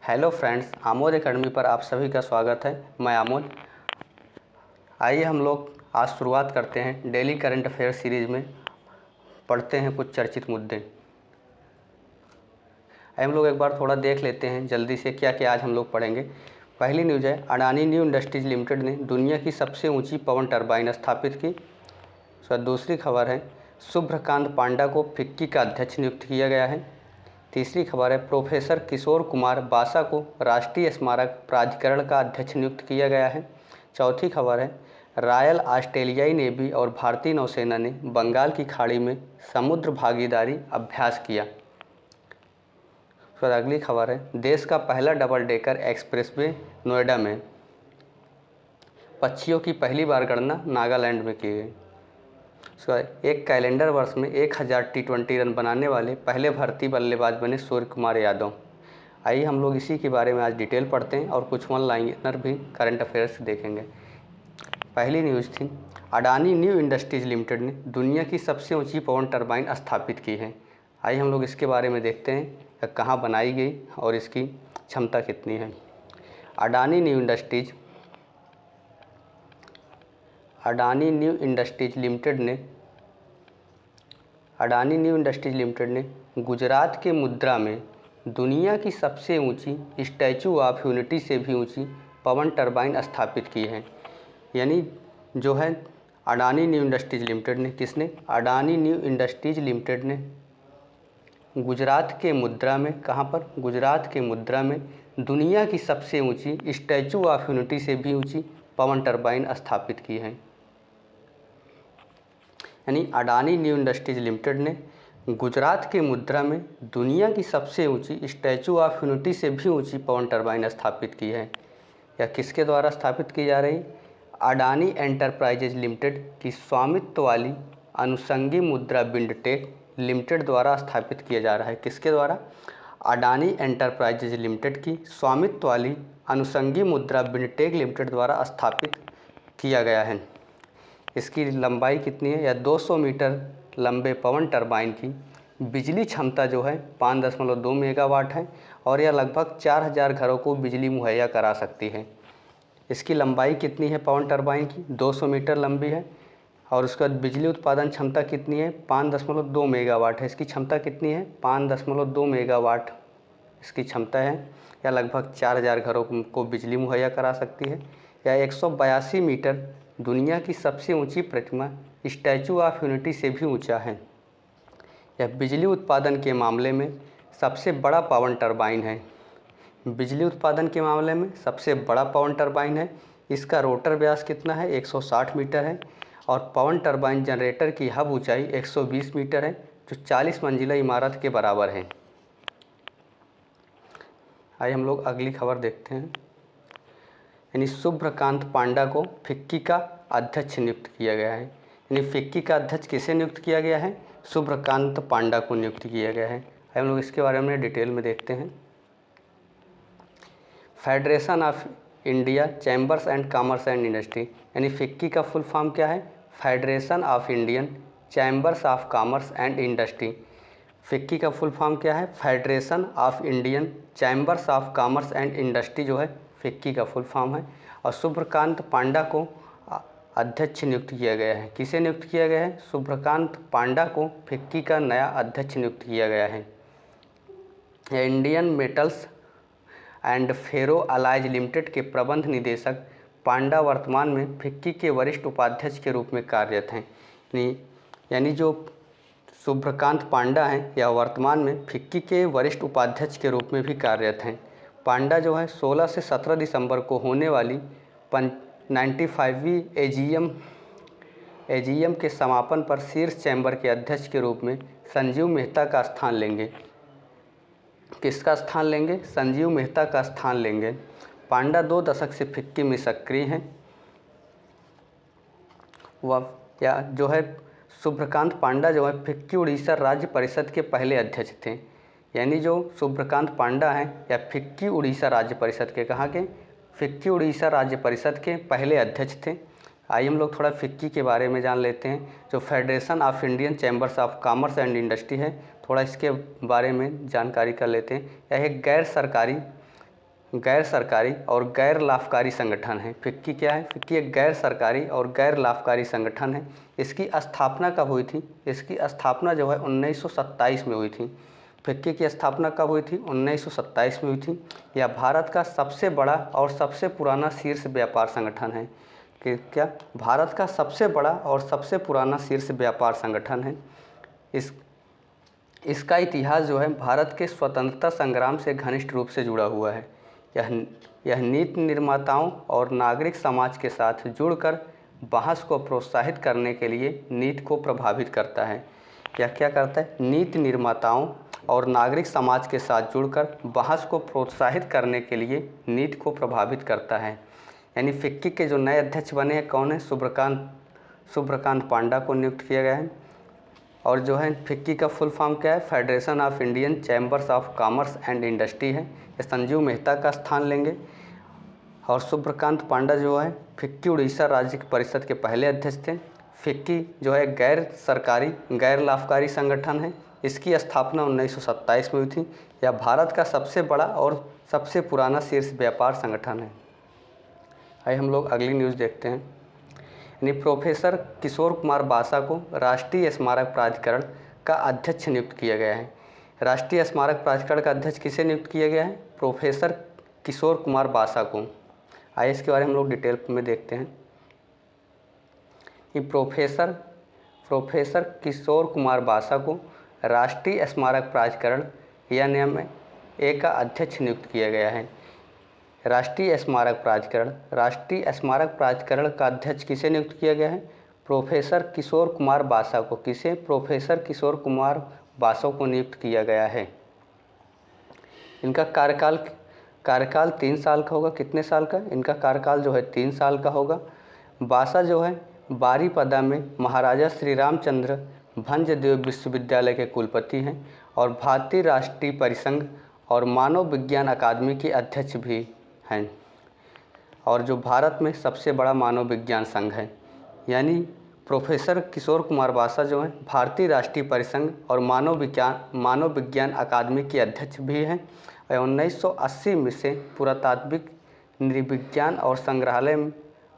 Hello friends, Amod academy पर आप सभी का स्वागत है। मैं आमोद। आइए हम लोग आज शुरुआत करते हैं डेली करंट अफेयर सीरीज़ में। पढ़ते हैं कुछ चर्चित मुद्दे। हम लोग एक बार थोड़ा देख लेते हैं जल्दी से क्या क्या आज हम लोग पढ़ेंगे। पहली न्यूज़ है, अडानी न्यू इंडस्ट्रीज लिमिटेड ने दुनिया की सबसे ऊंची पवन टरबाइन स्थापित की। दूसरी खबर है, शुभ्रकांत पांडा को फिक्की का अध्यक्ष नियुक्त किया गया है। तीसरी खबर है, प्रोफेसर किशोर कुमार बासा को राष्ट्रीय स्मारक प्राधिकरण का अध्यक्ष नियुक्त किया गया है। चौथी खबर है, रॉयल ऑस्ट्रेलियाई नेवी और भारतीय नौसेना ने बंगाल की खाड़ी में समुद्र भागीदारी अभ्यास किया। फिर अगली खबर है, देश का पहला डबल डेकर एक्सप्रेसवे नोएडा में। पक्षियों की पहली बार गणना नागालैंड में की गई। एक कैलेंडर वर्ष में 1000 टी20 रन बनाने वाले पहले भारतीय बल्लेबाज बने सूर्य कुमार यादव। आइए हम लोग इसी के बारे में आज डिटेल पढ़ते हैं और कुछ वन लाइनर भी करंट अफेयर्स देखेंगे। पहली न्यूज़ थी, अडानी न्यू इंडस्ट्रीज लिमिटेड ने दुनिया की सबसे ऊंची पवन टरबाइन स्थापित की है। आइए हम लोग इसके बारे में देखते हैं, यह कहाँ बनाई गई और इसकी क्षमता कितनी है। अडानी न्यू इंडस्ट्रीज लिमिटेड ने गुजरात के मुद्रा में दुनिया की सबसे ऊंची स्टैचू ऑफ यूनिटी से भी ऊंची पवन टरबाइन स्थापित की है। यानी जो है अडानी न्यू इंडस्ट्रीज लिमिटेड ने, किसने? अडानी न्यू इंडस्ट्रीज लिमिटेड ने गुजरात के मुद्रा में, कहाँ पर? गुजरात के मुद्रा में दुनिया की सबसे ऊंची स्टैचू ऑफ यूनिटी से भी ऊंची पवन टरबाइन स्थापित की है। यानी अडानी न्यू इंडस्ट्रीज लिमिटेड ने गुजरात के मुद्रा में दुनिया की सबसे ऊंची स्टैचू ऑफ यूनिटी से भी ऊंची पवन टरबाइन स्थापित की है। यह किसके द्वारा स्थापित की जा रही? अडानी एंटरप्राइजेज लिमिटेड की स्वामित्व वाली अनुषंगी मुद्रा बिंडटेक लिमिटेड द्वारा स्थापित किया जा रहा है। किसके द्वारा? अडानी एंटरप्राइजेज लिमिटेड की स्वामित्व वाली अनुषंगी मुद्रा बिंडटेक लिमिटेड द्वारा स्थापित किया गया है। इसकी लंबाई कितनी है? या 200 मीटर लंबे पवन टरबाइन की बिजली क्षमता जो है 5.2 मेगावाट है और यह लगभग 4000 घरों को बिजली मुहैया करा सकती है। इसकी लंबाई कितनी है पवन टरबाइन की? 200 मीटर लंबी है और उसके बाद बिजली उत्पादन क्षमता कितनी है? 5.2 मेगावाट है। इसकी क्षमता कितनी है? 5.2 मेगावाट इसकी क्षमता है। यह लगभग 4000 घरों को बिजली मुहैया करा सकती है। यह 182 मीटर दुनिया की सबसे ऊंची प्रतिमा स्टैचू ऑफ यूनिटी से भी ऊंचा है। यह बिजली उत्पादन के मामले में सबसे बड़ा पवन टरबाइन है। बिजली उत्पादन के मामले में सबसे बड़ा पवन टरबाइन है। इसका रोटर व्यास कितना है? 160 मीटर है और पवन टरबाइन जनरेटर की हब ऊंचाई 120 मीटर है, जो 40 मंजिला इमारत के बराबर है। आइए हम लोग अगली खबर देखते हैं। यानी शुभ्रकांत पांडा को फिक्की का अध्यक्ष नियुक्त किया गया है। यानी फिक्की का अध्यक्ष किसे नियुक्त किया गया है? शुभ्रकांत पांडा को नियुक्त किया गया है। हम लोग इसके बारे में डिटेल में देखते हैं। Federation of India chambers and commerce and industry, यानी फिक्की का फुल फॉर्म क्या है? Federation of Indian chambers of commerce and industry. FICCI का फुल फॉर्म क्या है? Federation of Indian chambers of commerce and industry जो है फिक्की का फुल फॉर्म है। और शुभ्रकांत पांडा को अध्यक्ष नियुक्त किया गया है। किसे नियुक्त किया गया है? शुभ्रकांत पांडा को फिक्की का नया अध्यक्ष नियुक्त किया गया है। Indian metals and ferro alloys limited के प्रबंध निदेशक पांडा वर्तमान में फिक्की के वरिष्ठ उपाध्यक्ष के रूप में कार्यरत हैं। यानी जो शुभ्रकांत पांडा हैं यह वर्तमान में फिक्की के वरिष्ठ उपाध्यक्ष के रूप में भी कार्यरत हैं। पांडा जो है 16 से 17 दिसंबर को होने वाली 95वीं एजीएम के समापन पर शीर्ष चैम्बर के अध्यक्ष के रूप में संजीव मेहता का स्थान लेंगे। किसका स्थान लेंगे? संजीव मेहता का स्थान लेंगे। पांडा 2 दशक से फिक्की में सक्रिय हैं। वह या जो है शुभ्रकांत पांडा जो है फिक्की उड़ीसा राज्य परिषद के पहले अध्यक्ष थे। यानी जो शुभ्रकांत पांडा हैं या फिक्की उड़ीसा राज्य परिषद के, कहाँ के? फिक्की उड़ीसा राज्य परिषद के पहले अध्यक्ष थे। आइए हम लोग थोड़ा फिक्की के बारे में जान लेते हैं। जो federation of Indian chambers of commerce and industry है, थोड़ा इसके बारे में जानकारी कर लेते हैं। यह एक गैर सरकारी गैर सरकारी और गैर लाभकारी संगठन है। फिक्की क्या है? फिक्की एक गैर सरकारी और गैर लाभकारी संगठन है। इसकी स्थापना कब हुई थी? इसकी स्थापना जो है 1927 में हुई थी। फिक्की की स्थापना कब हुई थी? 1927 में हुई थी। यह भारत का सबसे बड़ा और सबसे पुराना शीर्ष व्यापार संगठन है। कि क्या? भारत का सबसे बड़ा और सबसे पुराना शीर्ष व्यापार संगठन है। इसका इतिहास जो है भारत के स्वतंत्रता संग्राम से घनिष्ठ रूप से जुड़ा हुआ है। यह नीति निर्माताओं और नागरिक समाज के साथ जुड़कर बहस को प्रोत्साहित करने के लिए नीति को प्रभावित करता है। यह क्या करता है? नीति निर्माताओं और नागरिक समाज के साथ जुड़कर बहस को प्रोत्साहित करने के लिए नीति को प्रभावित करता है। यानी फिक्की के जो नए अध्यक्ष बने हैं कौन है? सुब्रकांत पांडा को नियुक्त किया गया है। और जो है फिक्की का फुल फॉर्म क्या है? Federation of Indian chambers of commerce and industry है। ये संजीव मेहता का स्थान लेंगे। और सुब्रकांत पांडा जो है फिक्की उड़ीसा राज्य परिषद के पहले अध्यक्ष थे। फिक्की जो है गैर सरकारी गैर लाभकारी संगठन है। इसकी स्थापना 1927 में हुई थी। यह भारत का सबसे बड़ा और सबसे पुराना शीर्ष व्यापार संगठन है। आइए हम लोग अगली न्यूज़ देखते हैं। यानी प्रोफेसर किशोर कुमार बासा को राष्ट्रीय स्मारक प्राधिकरण का अध्यक्ष नियुक्त किया गया है। राष्ट्रीय स्मारक प्राधिकरण का अध्यक्ष किसे नियुक्त किया गया है? प्रोफेसर किशोर कुमार बासा को। आइए इसके बारे में हम लोग डिटेल में देखते हैं कि प्रोफेसर किशोर कुमार बासा को राष्ट्रीय स्मारक प्राधिकरण NMA का अध्यक्ष नियुक्त किया गया है। राष्ट्रीय स्मारक प्राधिकरण का अध्यक्ष किसे नियुक्त किया गया है? प्रोफेसर किशोर कुमार बासा को। किसे? प्रोफेसर किशोर कुमार बासा को नियुक्त किया गया है। इनका कार्यकाल 3 साल का होगा। कितने साल का? इनका कार्यकाल जो है 3 साल का होगा। बासा जो है बारीपदा में महाराजा श्री रामचंद्र भंजदेव विश्वविद्यालय के कुलपति हैं और भारतीय राष्ट्रीय परिसंघ और मानव विज्ञान अकादमी के अध्यक्ष भी हैं। और जो भारत में सबसे बड़ा मानव विज्ञान संघ है। यानी प्रोफेसर किशोर कुमार बासा जो हैं भारतीय राष्ट्रीय परिसंघ और मानव विज्ञान अकादमी के अध्यक्ष भी हैं। 1980 में से पुरातात्विक नृविज्ञान और संग्रहालय में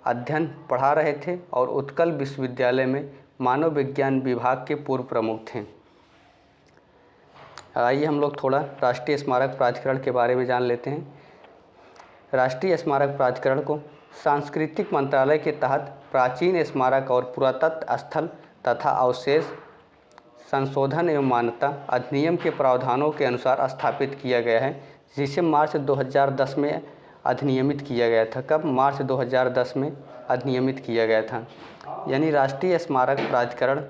अध्ययन पढ़ा रहे थे और उत्कल विश्वविद्यालय में मानव विज्ञान विभाग के पूर्व प्रमुख थे। आइए हम लोग थोड़ा राष्ट्रीय स्मारक प्राधिकरण के बारे में जान लेते हैं। राष्ट्रीय स्मारक प्राधिकरण को सांस्कृतिक मंत्रालय के तहत प्राचीन स्मारक और पुरातत्व स्थल तथा अवशेष संशोधन एवं मान्यता अधिनियम के प्रावधानों के अनुसार स्थापित किया गया है, जिसे मार्च 2010 में अधिनियमित किया गया था। कब? मार्च 2010 में अधिनियमित किया गया था। यानी राष्ट्रीय स्मारक प्राधिकरण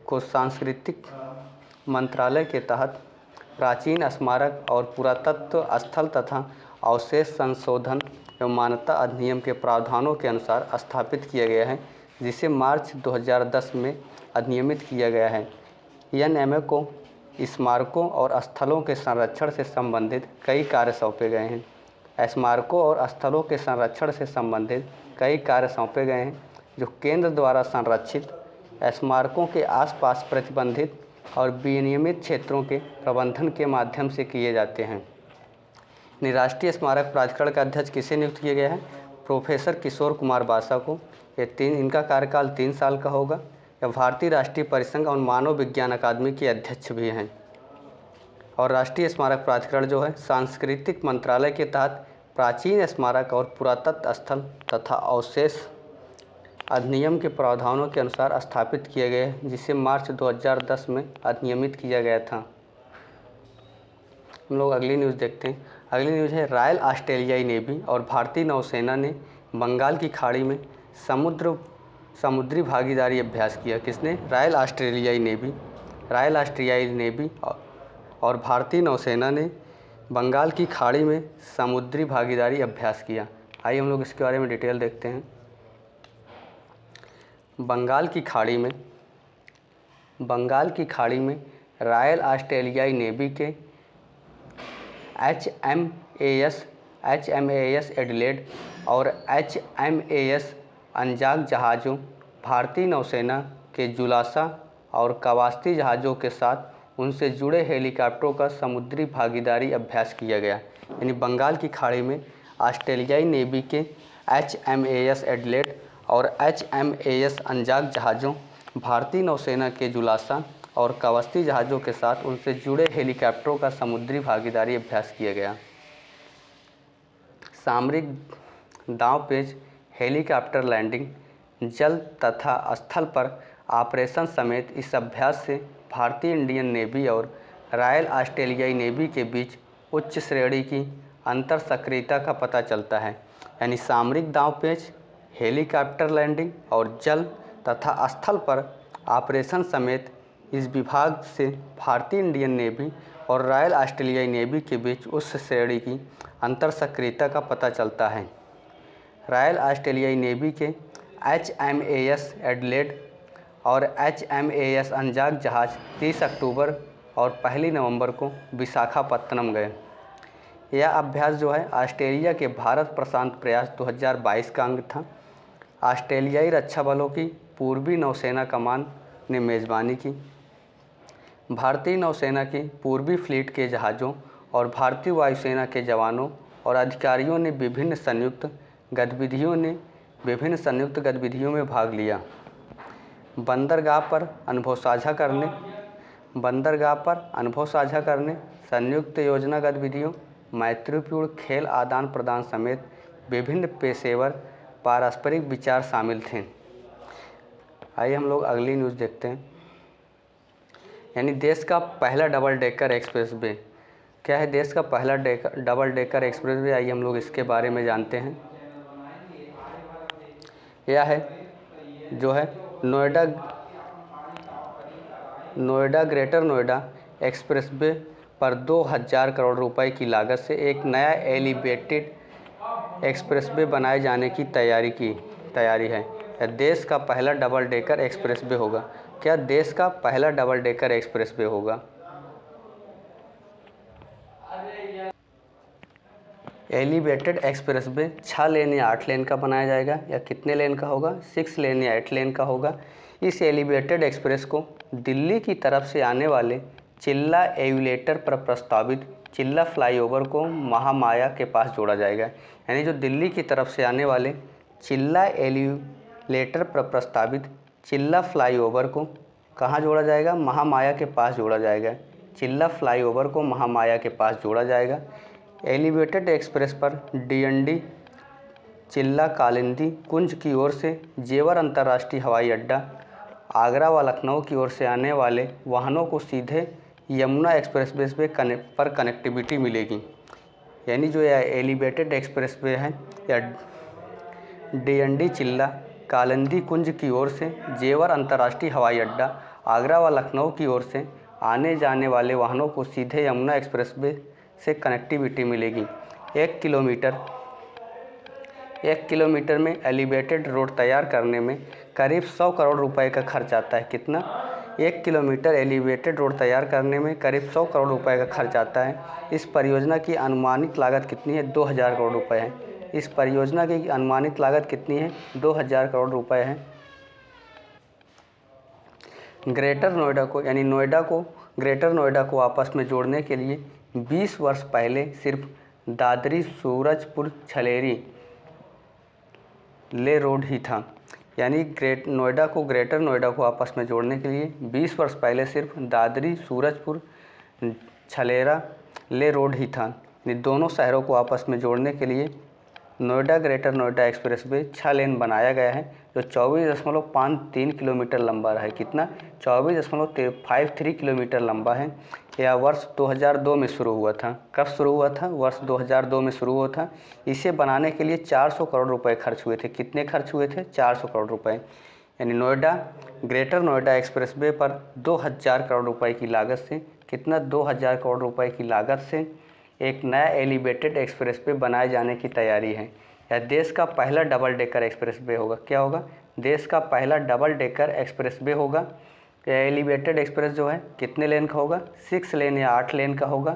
को सांस्कृतिक मंत्रालय के तहत प्राचीन स्मारक और पुरातत्व स्थल तथा अवशेष संशोधन एवं मान्यता अधिनियम के प्रावधानों के अनुसार स्थापित किया गया है, जिसे मार्च 2010 में अधिनियमित किया गया है। NMA को स्मारकों और स्थलों के संरक्षण से संबंधित कई कार्य सौंपे गए हैं। स्मारकों और स्थलों के संरक्षण से संबंधित कई कार्य सौंपे गए हैं, जो केंद्र द्वारा संरक्षित स्मारकों के आसपास प्रतिबंधित और विनियमित क्षेत्रों के प्रबंधन के माध्यम से किए जाते हैं। राष्ट्रीय स्मारक प्राधिकरण का अध्यक्ष किसे नियुक्त किया गया है? प्रोफेसर किशोर कुमार बासा को। इनका कार्यकाल 3 साल का होगा। यह भारतीय राष्ट्रीय परिसंघ और मानव विज्ञान अकादमी के अध्यक्ष भी हैं। और राष्ट्रीय स्मारक प्राधिकरण जो है सांस्कृतिक मंत्रालय के तहत प्राचीन स्मारक और पुरातत्व स्थल तथा अवशेष अधिनियम के प्रावधानों के अनुसार स्थापित किए गए, जिसे मार्च 2010 में अधिनियमित किया गया था। हम लोग अगली न्यूज़ देखते हैं। अगली न्यूज़ है रॉयल ऑस्ट्रेलियाई नेवी और भारतीय नौसेना ने बंगाल की खाड़ी में समुद्री भागीदारी अभ्यास किया। किसने? रॉयल ऑस्ट्रेलियाई नेवी और भारतीय नौसेना ने बंगाल की खाड़ी में समुद्री भागीदारी अभ्यास किया। आइए हम लोग इसके बारे में डिटेल देखते हैं। बंगाल की खाड़ी में रॉयल ऑस्ट्रेलियाई नेवी के HMAS एडिलेड और HMAS अंजाक जहाज़ों, भारतीय नौसेना के जुलासा और कवास्ती जहाज़ों के साथ उनसे जुड़े हेलीकॉप्टरों का समुद्री भागीदारी अभ्यास किया गया। यानी बंगाल की खाड़ी में ऑस्ट्रेलियाई नेवी के HMAS एडिलेड और HMAS अंजाक जहाज़ों, भारतीय नौसेना के जुलासा और कवस्ती जहाज़ों के साथ उनसे जुड़े हेलीकॉप्टरों का समुद्री भागीदारी अभ्यास किया गया। सामरिक दांवपेच, हेलीकॉप्टर लैंडिंग, जल तथा स्थल पर ऑपरेशन समेत इस अभ्यास से भारतीय इंडियन नेवी और रॉयल ऑस्ट्रेलियाई नेवी के बीच उच्च श्रेणी की अंतर सक्रियता का पता चलता है। यानी सामरिक दांवपेच, हेलीकॉप्टर लैंडिंग और जल तथा स्थल पर ऑपरेशन समेत इस विभाग से भारतीय इंडियन नेवी और रॉयल ऑस्ट्रेलियाई नेवी के बीच उच्च श्रेणी की अंतर सक्रियता का पता चलता है। रॉयल ऑस्ट्रेलियाई नेवी के HMAS एडिलेड और HMAS अंजाक जहाज़ 30 अक्टूबर और 1 नवंबर को विशाखापत्तनम गए। यह अभ्यास जो है ऑस्ट्रेलिया के भारत प्रशांत प्रयास 2022 का अंग था। ऑस्ट्रेलियाई रक्षा बलों की पूर्वी नौसेना कमान ने मेज़बानी की। भारतीय नौसेना की पूर्वी फ्लीट के जहाज़ों और भारतीय वायुसेना के जवानों और अधिकारियों ने विभिन्न संयुक्त गतिविधियों में भाग लिया। बंदरगाह पर अनुभव साझा करने, संयुक्त योजना गतिविधियों, मैत्रीपूर्ण खेल आदान प्रदान समेत विभिन्न पेशेवर पारस्परिक विचार शामिल थे। आइए हम लोग अगली न्यूज़ देखते हैं। यानी देश का पहला डबल डेकर एक्सप्रेस वे क्या है? देश का पहला डबल डेकर एक्सप्रेस वे, आइए हम लोग इसके बारे में जानते हैं। यह है जो है Noida greater Noida express way पर 2000 करोड़ रुपए की लागत से एक नया एलिवेटेड एक्सप्रेस वे बनाए जाने की तैयारी है। यह देश का पहला डबल डेकर एक्सप्रेस वे होगा। क्या देश का पहला डबल डेकर एक्सप्रेस वे होगा? एलिवेटेड एक्सप्रेस वे 6 लेन या 8 लेन का बनाया जाएगा, या कितने लेन का होगा? 6 लेन या 8 लेन का होगा। इस एलिवेटेड एक्सप्रेस को दिल्ली की तरफ से आने वाले चिल्ला एविएटर पर प्रस्तावित चिल्ला फ्लाईओवर को महामाया के पास जोड़ा जाएगा। यानी जो दिल्ली की तरफ से आने वाले चिल्ला एविएटर पर प्रस्तावित चिल्ला फ्लाईओवर को कहाँ जोड़ा जाएगा? महामाया के पास जोड़ा जाएगा। चिल्ला फ्लाईओवर को महामाया के पास जोड़ा जाएगा। एलिवेटेड एक्सप्रेस पर DND चिल्ला कालिंदी कुंज की ओर से जेवर अंतर्राष्ट्रीय हवाई अड्डा, आगरा व लखनऊ की ओर से आने वाले वाहनों को सीधे यमुना एक्सप्रेसवे पर कनेक्टिविटी मिलेगी। यानी जो यह एलिवेटेड एक्सप्रेसवे है या DND चिल्ला कालिंदी कुंज की ओर से जेवर अंतर्राष्ट्रीय हवाई अड्डा, आगरा व लखनऊ की ओर से आने जाने वाले वाहनों को सीधे यमुना एक्सप्रेसवे से कनेक्टिविटी मिलेगी। 1 किलोमीटर में एलिवेटेड रोड तैयार करने में करीब 100 करोड़ रुपए का खर्च आता है। कितना? 1 किलोमीटर एलिवेटेड रोड तैयार करने में करीब 100 करोड़ रुपए का खर्च आता है। इस परियोजना की अनुमानित लागत कितनी है? 2000 करोड़ रुपए है। इस परियोजना की अनुमानित लागत कितनी है? 2000 करोड़ रुपए है। ग्रेटर नोएडा को यानी ग्रेटर नोएडा को आपस में जोड़ने के लिए 20 वर्ष पहले सिर्फ दादरी सूरजपुर छलेरी ले रोड ही था। यानी ग्रेटर नोएडा को आपस में जोड़ने के लिए 20 वर्ष पहले सिर्फ दादरी सूरजपुर छलेरा ले रोड ही था। दोनों शहरों को आपस में जोड़ने के लिए नोएडा ग्रेटर नोएडा एक्सप्रेसवे 6 लेन बनाया गया है, जो 24.53 किलोमीटर लंबा है। कितना? 24.53 किलोमीटर लंबा है। यह वर्ष 2002 में शुरू हुआ था। कब शुरू हुआ था? वर्ष 2002 में शुरू हुआ था। इसे बनाने के लिए 400 करोड़ रुपए खर्च हुए थे। कितने खर्च हुए थे? 400 करोड़ रुपए। यानी ग्रेटर नोएडा एक्सप्रेसवे पर 2000 करोड़ रुपए की लागत से, कितना? 2000 करोड़ रुपए की लागत से एक नया एलिवेटेड एक्सप्रेसवे बनाए जाने की तैयारी है। यह देश का पहला डबल डेकर एक्सप्रेसवे होगा। क्या होगा? देश का पहला डबल डेकर एक्सप्रेसवे होगा। यह एलिवेटेड एक्सप्रेस जो है कितने लेन का होगा? 6 लेन या 8 लेन का होगा।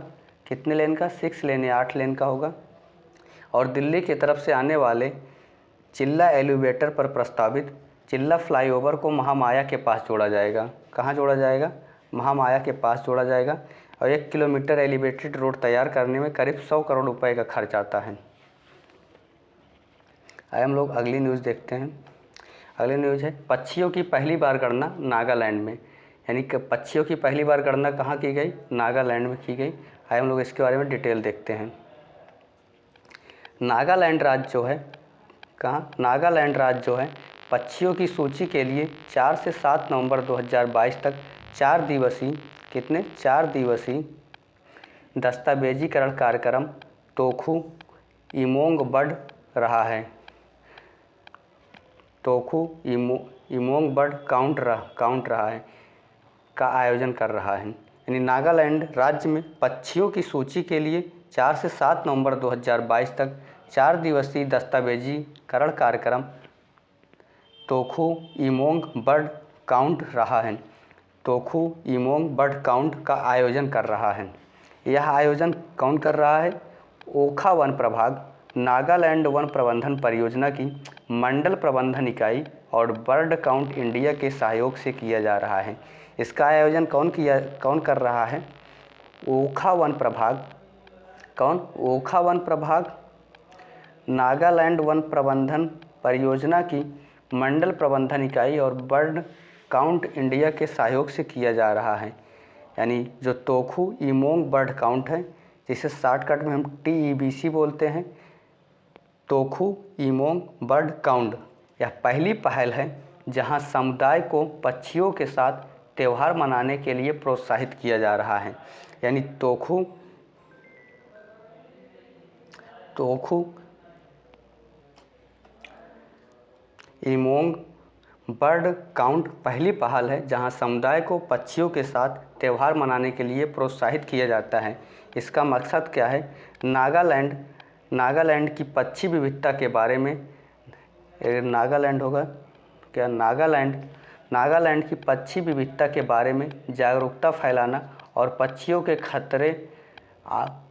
कितने लेन का? 6 लेन या 8 लेन का होगा। और दिल्ली की तरफ से आने वाले चिल्ला एलिवेटर पर प्रस्तावित चिल्ला फ्लाईओवर को महामाया के पास जोड़ा जाएगा। कहाँ जोड़ा जाएगा? महामाया के पास जोड़ा जाएगा और 1 किलोमीटर एलिवेटेड रोड तैयार करने में करीब 100 करोड़ रुपए का खर्च आता है। आइए हम लोग अगली न्यूज़ देखते हैं। अगली न्यूज़ है पक्षियों की पहली बार गणना नागालैंड में, यानी कि पक्षियों की पहली बार गणना कहाँ की गई? नागालैंड में की गई। आइए हम लोग इसके बारे में डिटेल देखते हैं। नागालैंड राज्य जो है नागालैंड राज्य जो है पक्षियों की सूची के लिए 4 से 7 नवंबर 2022 तक 4 दिवसीय दस्तावेजीकरण कार्यक्रम तोखू इमोंग बर्ड रहा है। तोखू इमोंग बर्ड काउंट रहा है का आयोजन कर रहा है। यानी नागालैंड राज्य में पक्षियों की सूची के लिए 4 से 7 नवंबर 2022 तक 4 दिवसीय दस्तावेजीकरण कार्यक्रम तोखू इमोंग बर्ड काउंट का आयोजन कर रहा है। यह आयोजन कौन कर रहा है? ओखा वन प्रभाग, नागालैंड वन प्रबंधन परियोजना की मंडल प्रबंधन इकाई और बर्ड काउंट इंडिया के सहयोग से किया जा रहा है। इसका आयोजन कौन कर रहा है? ओखा वन प्रभाग नागालैंड वन प्रबंधन परियोजना की मंडल प्रबंधन इकाई और बर्ड काउंट इंडिया के सहयोग से किया जा रहा है। यानी जो तोखू इमोंग बर्ड काउंट है, जिसे शॉर्टकट में हम TEBC बोलते हैं, तोखू इमोंग बर्ड काउंट, यह पहली पहल है जहां समुदाय को पक्षियों के साथ त्यौहार मनाने के लिए प्रोत्साहित किया जा रहा है। यानी तोखू इमोंग बर्ड काउंट पहली पहल है जहां समुदाय को पक्षियों के साथ त्यौहार मनाने के लिए प्रोत्साहित किया जाता है। इसका मकसद क्या है? नागालैंड की पक्षी विविधता के बारे में नागालैंड की पक्षी विविधता के बारे में जागरूकता फैलाना और पक्षियों के खतरे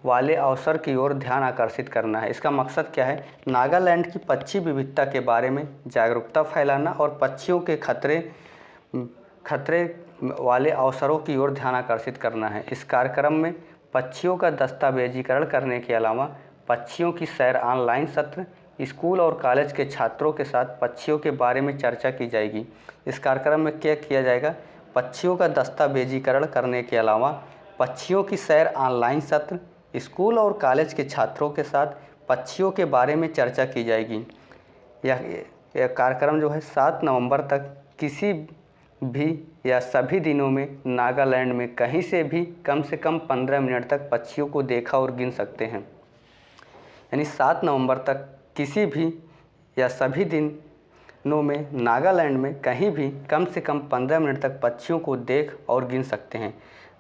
वाले अवसर की ओर ध्यान आकर्षित करना है। इसका मकसद क्या है? नागालैंड की पक्षी विविधता के बारे में जागरूकता फैलाना और पक्षियों के खतरे वाले अवसरों की ओर ध्यान आकर्षित करना है। इस कार्यक्रम में पक्षियों का दस्तावेजीकरण करने के अलावा पक्षियों की सैर, ऑनलाइन सत्र, स्कूल और कॉलेज के छात्रों के साथ पक्षियों के बारे में चर्चा की जाएगी। इस कार्यक्रम में क्या किया जाएगा? पक्षियों का दस्तावेजीकरण करने के अलावा पक्षियों की सैर, ऑनलाइन सत्र, स्कूल और कॉलेज के छात्रों के साथ पक्षियों के बारे में चर्चा की जाएगी। यह कार्यक्रम जो है 7 नवंबर तक किसी भी या सभी दिनों में नागालैंड में कहीं से भी कम से कम 15 मिनट तक पक्षियों को देखा और गिन सकते हैं। यानी 7 नवंबर तक किसी भी या सभी दिनों में नागालैंड में कहीं भी कम से कम 15 मिनट तक पक्षियों को देख और गिन सकते हैं।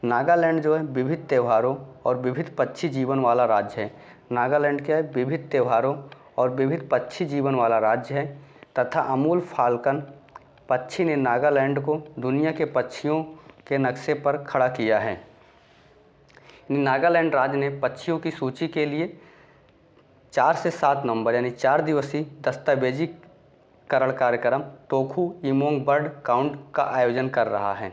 नागालैंड जो है विविध त्योहारों और विविध पक्षी जीवन वाला राज्य है। नागालैंड क्या है? विविध त्योहारों और विविध पक्षी जीवन वाला राज्य है तथा अमूल फाल्कन पक्षी ने नागालैंड को दुनिया के पक्षियों के नक्शे पर खड़ा किया है। नागालैंड राज्य ने पक्षियों की सूची के लिए 4 से 7 नवंबर यानी 4 दिवसीय दस्तावेजीकरण कार्यक्रम तोखू इमोंग बर्ड काउंट का आयोजन कर रहा है।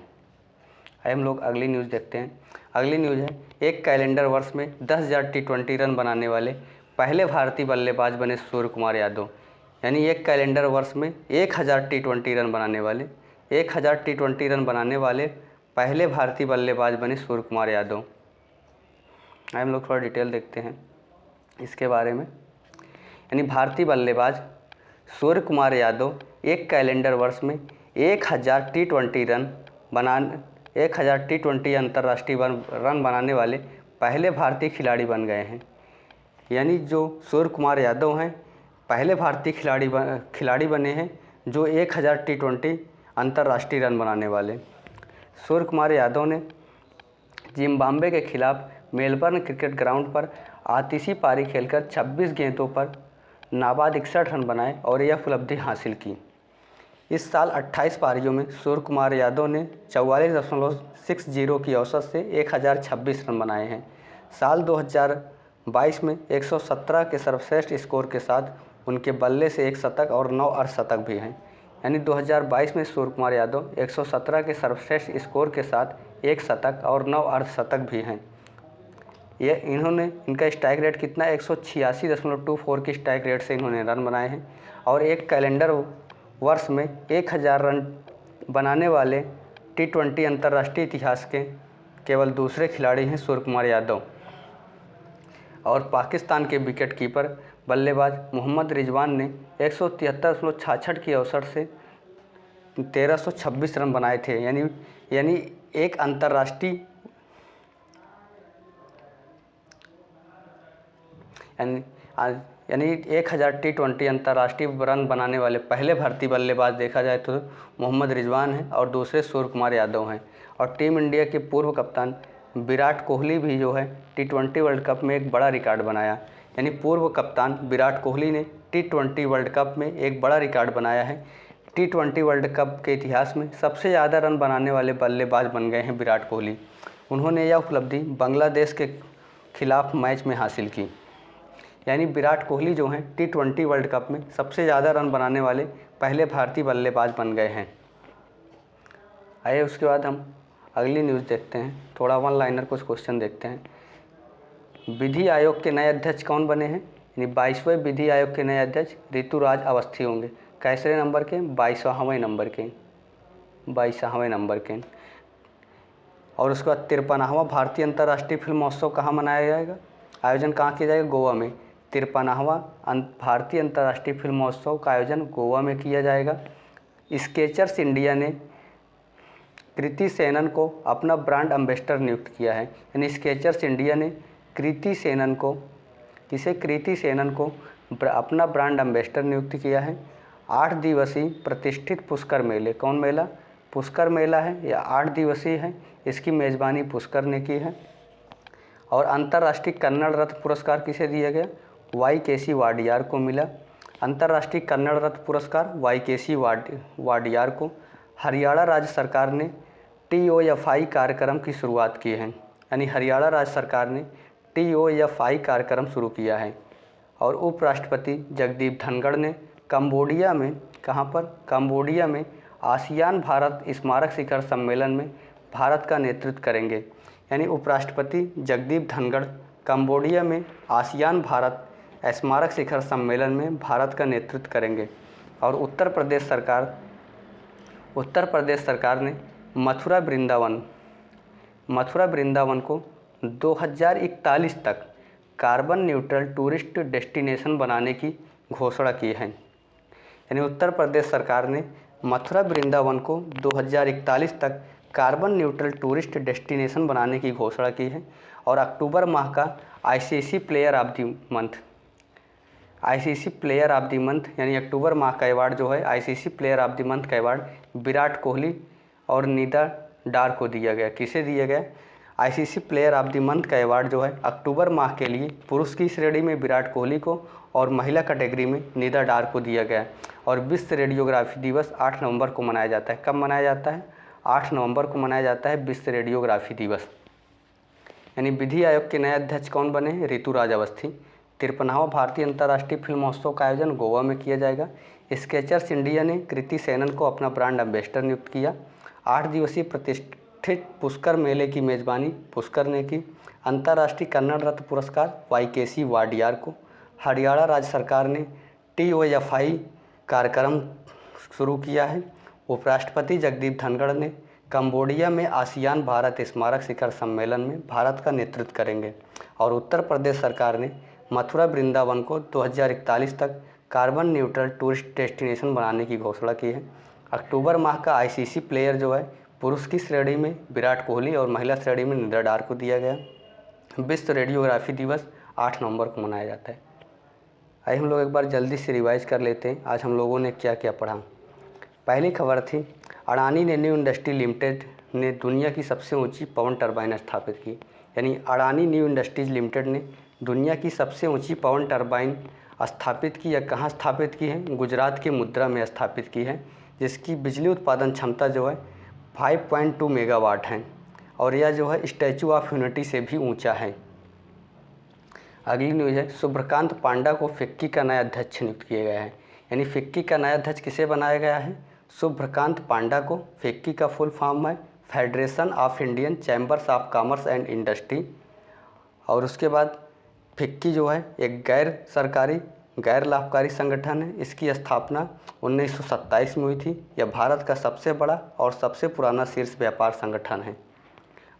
आइए हम लोग अगली न्यूज़ देखते हैं। अगली न्यूज़ है एक कैलेंडर वर्ष में 10,000 T20 रन बनाने वाले पहले भारतीय बल्लेबाज बने सूर्य कुमार यादव। यानी एक कैलेंडर वर्ष में 1000 T20 रन बनाने वाले पहले भारतीय बल्लेबाज बने सूर्य कुमार यादव। आइए हम लोग थोड़ा डिटेल देखते हैं इसके बारे में। यानी भारतीय बल्लेबाज सूर्य कुमार यादव एक कैलेंडर वर्ष में 1000 T20 अंतर्राष्ट्रीय रन बनाने वाले पहले भारतीय खिलाड़ी बन गए हैं। यानी जो सूर्य कुमार यादव हैं पहले भारतीय खिलाड़ी बने हैं जो 1000 T20 अंतर्राष्ट्रीय रन बनाने वाले। सूर्य कुमार यादव ने जिम्बाब्वे के खिलाफ मेलबर्न क्रिकेट ग्राउंड पर आतिशी पारी खेलकर 26 गेंदों पर नाबाद 61 रन बनाए और यह उपलब्धि हासिल की। इस साल 28 पारियों में सूर्य कुमार यादव ने 44.60 की औसत से 1026 रन बनाए हैं। साल 2022 में 117 के सर्वश्रेष्ठ स्कोर के साथ उनके बल्ले से 1 शतक और 9 अर्धशतक भी हैं। यानी 2022 में सूर्य कुमार यादव 117 के सर्वश्रेष्ठ स्कोर के साथ 1 शतक और 9 अर्धशतक भी हैं। ये इनका स्ट्राइक रेट कितना है, 186.24 की स्ट्राइक रेट से इन्होंने रन बनाए हैं। और एक कैलेंडर वर्ष में 1000 रन बनाने वाले T20 अंतर्राष्ट्रीय इतिहास के केवल दूसरे खिलाड़ी हैं सूर्य कुमार यादव। और पाकिस्तान के विकेट कीपर बल्लेबाज मोहम्मद रिजवान ने 173.66 की औसत से 1326 रन बनाए थे। यानी एक अंतर्राष्ट्रीय यानी 1000 T20 अंतर्राष्ट्रीय रन बनाने वाले पहले भारतीय बल्लेबाज देखा जाए तो मोहम्मद रिजवान हैं और दूसरे सूर्य कुमार यादव हैं। और टीम इंडिया के पूर्व कप्तान विराट कोहली भी जो है T20 वर्ल्ड कप में एक बड़ा रिकॉर्ड बनाया। यानी पूर्व कप्तान विराट कोहली ने T20 वर्ल्ड कप में एक बड़ा रिकॉर्ड बनाया है। T20 वर्ल्ड कप के इतिहास में सबसे ज़्यादा रन बनाने वाले बल्लेबाज बन गए हैं विराट कोहली। उन्होंने यह उपलब्धि बांग्लादेश के खिलाफ मैच में हासिल की। यानी विराट कोहली जो हैं T20 वर्ल्ड कप में सबसे ज़्यादा रन बनाने वाले पहले भारतीय बल्लेबाज बन गए हैं। आइए उसके बाद हम अगली न्यूज़ देखते हैं। थोड़ा वन लाइनर कुछ क्वेश्चन देखते हैं। विधि आयोग के नए अध्यक्ष कौन बने हैं? यानी 22वें विधि आयोग के नए अध्यक्ष ऋतुराज अवस्थी होंगे। कैसे नंबर के? 22वें नंबर के। और उसके बाद 53वां भारतीय अंतर्राष्ट्रीय फिल्म महोत्सव कहाँ मनाया जाएगा? आयोजन कहाँ किया जाएगा? गोवा में। 53वां भारतीय अंतर्राष्ट्रीय फिल्म महोत्सव का आयोजन गोवा में किया जाएगा। स्केचर्स इंडिया ने कृति सेनन को अपना ब्रांड एम्बेसडर नियुक्त किया है। यानी स्केचर्स इंडिया ने कृति सेनन को अपना ब्रांड एम्बेसडर नियुक्त किया है। 8 दिवसीय प्रतिष्ठित पुष्कर मेले, कौन मेला? पुष्कर मेला है, या 8 दिवसीय है। इसकी मेज़बानी पुष्कर ने की है। और अंतर्राष्ट्रीय कन्नड़ रत्न पुरस्कार किसे दिया गया? YKC वाडियार को मिला। अंतर्राष्ट्रीय कन्नड़ रत्न पुरस्कार YKC वाडियार को। हरियाणा राज्य सरकार ने TOFI कार्यक्रम की शुरुआत की है। यानी हरियाणा राज्य सरकार ने TOFI कार्यक्रम शुरू किया है। और उपराष्ट्रपति जगदीप धनखड़ ने कंबोडिया में, कहाँ पर? कंबोडिया में आसियान भारत स्मारक शिखर सम्मेलन में भारत का नेतृत्व करेंगे। यानी उपराष्ट्रपति जगदीप धनखड़ कंबोडिया में आसियान भारत स्मारक शिखर सम्मेलन में भारत का नेतृत्व करेंगे। और उत्तर प्रदेश सरकार ने मथुरा वृंदावन को 2041 तक कार्बन न्यूट्रल टूरिस्ट डेस्टिनेशन बनाने की घोषणा की है। यानी उत्तर प्रदेश सरकार ने मथुरा वृंदावन को 2041 तक कार्बन न्यूट्रल टूरिस्ट डेस्टिनेशन बनाने की घोषणा की है। और अक्टूबर माह का ICC player of the month यानी अक्टूबर माह का अवार्ड जो है ICC player of the month का अवार्ड विराट कोहली और निदा डार को दिया गया। किसे दिया गया? ICC player of the month का अवार्ड जो है अक्टूबर माह के लिए पुरुष की श्रेणी में विराट कोहली को और महिला कैटेगरी में निदा डार को दिया गया। और विश्व रेडियोग्राफी दिवस 8 नवंबर को मनाया जाता है। कब मनाया जाता है? 8 नवंबर को मनाया जाता है विश्व रेडियोग्राफी दिवस। यानी विधि आयोग के नए अध्यक्ष कौन बने? ऋतुराज अवस्थी। 53वां भारतीय अंतर्राष्ट्रीय फिल्म महोत्सव का आयोजन गोवा में किया जाएगा। स्केचर्स इंडिया ने कृति सेनन को अपना ब्रांड एम्बेसडर नियुक्त किया। 8 दिवसीय प्रतिष्ठित पुष्कर मेले की मेज़बानी पुष्कर ने की। अंतर्राष्ट्रीय कन्नड़ रत्न पुरस्कार YKC वाडियार को। हरियाणा राज्य सरकार ने TOFI कार्यक्रम शुरू किया है। उपराष्ट्रपति जगदीप धनखड़ ने कंबोडिया में आसियान भारत स्मारक शिखर सम्मेलन में भारत का नेतृत्व करेंगे। और उत्तर प्रदेश सरकार ने मथुरा वृंदावन को 2041 तक कार्बन न्यूट्रल टूरिस्ट डेस्टिनेशन बनाने की घोषणा की है। अक्टूबर माह का ICC प्लेयर जो है पुरुष की श्रेणी में विराट कोहली और महिला श्रेणी में निदा डार को दिया गया। विश्व रेडियोग्राफी दिवस 8 नवंबर को मनाया जाता है। आइए हम लोग एक बार जल्दी से रिवाइज कर लेते हैं आज हम लोगों ने क्या क्या पढ़ा। पहली खबर थी अडानी ने न्यू इंडस्ट्री लिमिटेड ने दुनिया की सबसे ऊंची पवन टरबाइन स्थापित की। यानी अडानी न्यू इंडस्ट्रीज लिमिटेड ने दुनिया की सबसे ऊंची पवन टरबाइन स्थापित की। या कहाँ स्थापित की है? गुजरात के मुद्रा में स्थापित की है, जिसकी बिजली उत्पादन क्षमता जो है 5.2 मेगावाट है। और यह जो है स्टैचू ऑफ यूनिटी से भी ऊंचा है। अगली न्यूज़ है शुभ्रकांत पांडा को फिक्की का नया अध्यक्ष नियुक्त किया गया है। यानी फिक्की का नया अध्यक्ष किसे बनाया गया है? शुभ्रकांत पांडा को। फिक्की का फुल फॉर्म है federation of Indian chambers of commerce and industry. और उसके बाद फिक्की जो है एक गैर सरकारी गैर लाभकारी संगठन है। इसकी स्थापना 1927 में हुई थी। यह भारत का सबसे बड़ा और सबसे पुराना शीर्ष व्यापार संगठन है।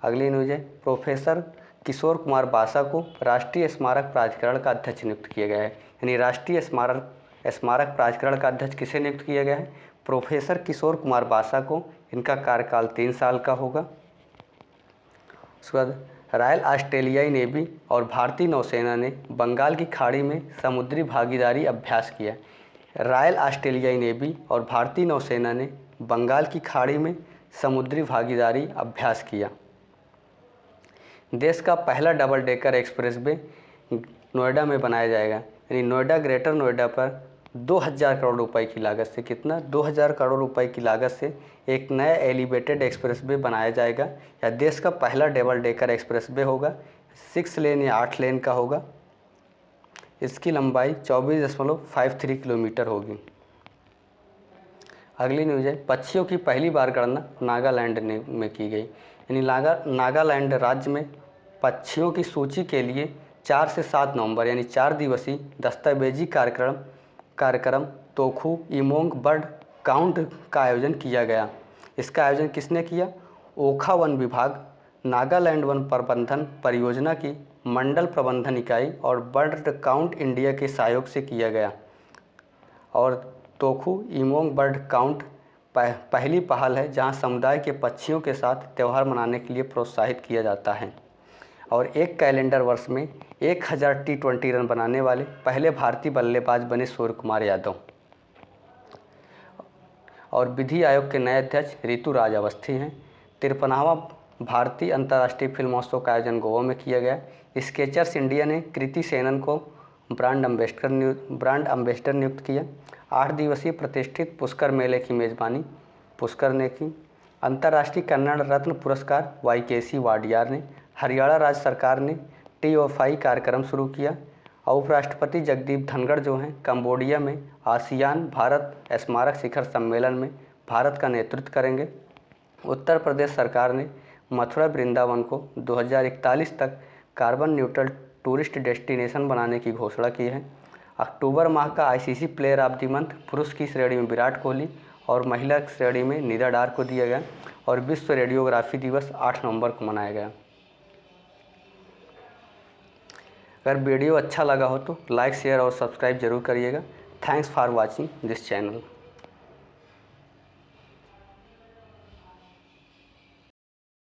अगली न्यूज़ है, प्रोफेसर किशोर कुमार बासा को राष्ट्रीय स्मारक प्राधिकरण का अध्यक्ष नियुक्त किया गया है। यानी राष्ट्रीय स्मारक प्राधिकरण का अध्यक्ष किसे नियुक्त किया गया है? प्रोफेसर किशोर कुमार बासा को। इनका कार्यकाल 3 साल का होगा। उसके बाद रॉयल ऑस्ट्रेलियाई नेवी और भारतीय नौसेना ने बंगाल की खाड़ी में समुद्री भागीदारी अभ्यास किया। रॉयल ऑस्ट्रेलियाई नेवी और भारतीय नौसेना ने बंगाल की खाड़ी में समुद्री भागीदारी अभ्यास किया। देश का पहला डबल डेकर एक्सप्रेसवे नोएडा में बनाया जाएगा। यानी नोएडा ग्रेटर नोएडा पर 2000 करोड़ रुपए की लागत से, कितना? 2000 करोड़ रुपए की लागत से एक नया एलिवेटेड एक्सप्रेसवे बनाया जाएगा। यह देश का पहला डबल डेकर एक्सप्रेसवे होगा। 6 लेन या 8 लेन का होगा। इसकी लंबाई 24.53 किलोमीटर होगी। अगली न्यूज़ है, पक्षियों की पहली बार गणना नागालैंड में की गई। यानी नागालैंड राज्य में पक्षियों की सूची के लिए 4 से 7 नवंबर यानी 4 दिवसीय दस्तावेजी कार्यक्रम तोखू इमोंग बर्ड काउंट का आयोजन किया गया। इसका आयोजन किसने किया? ओखा वन विभाग, नागालैंड वन प्रबंधन परियोजना की मंडल प्रबंधन इकाई और बर्ड काउंट इंडिया के सहयोग से किया गया। और तोखू इमोंग बर्ड काउंट पहली पहल है जहां समुदाय के पक्षियों के साथ त्यौहार मनाने के लिए प्रोत्साहित किया जाता है। और एक कैलेंडर वर्ष में 1000 T20 रन बनाने वाले पहले भारतीय बल्लेबाज बने सूर्य कुमार यादव। और विधि आयोग के नए अध्यक्ष ऋतुराज अवस्थी हैं। 53वां भारतीय अंतर्राष्ट्रीय फिल्म महोत्सव का आयोजन गोवा में किया गया। स्केचर्स इंडिया ने कृति सेनन को ब्रांड एम्बेसडर नियुक्त किया। 8 दिवसीय प्रतिष्ठित पुष्कर मेले की मेज़बानी पुष्कर ने की। अंतर्राष्ट्रीय कन्नड़ रत्न पुरस्कार YKC वाडियार ने। हरियाणा राज्य सरकार ने TOFI कार्यक्रम शुरू किया। और उपराष्ट्रपति जगदीप धनखड़ जो हैं कंबोडिया में आसियान भारत स्मारक शिखर सम्मेलन में भारत का नेतृत्व करेंगे। उत्तर प्रदेश सरकार ने मथुरा वृंदावन को 2041 तक कार्बन न्यूट्रल टूरिस्ट डेस्टिनेशन बनाने की घोषणा की है। अक्टूबर माह का ICC player of the month पुरुष की श्रेणी में विराट कोहली और महिला श्रेणी में नीरा डार को दिया गया। और विश्व रेडियोग्राफी दिवस 8 नवंबर को मनाया गया। अगर वीडियो अच्छा लगा हो तो लाइक, शेयर और सब्सक्राइब जरूर करिएगा। Thanks for watching this channel.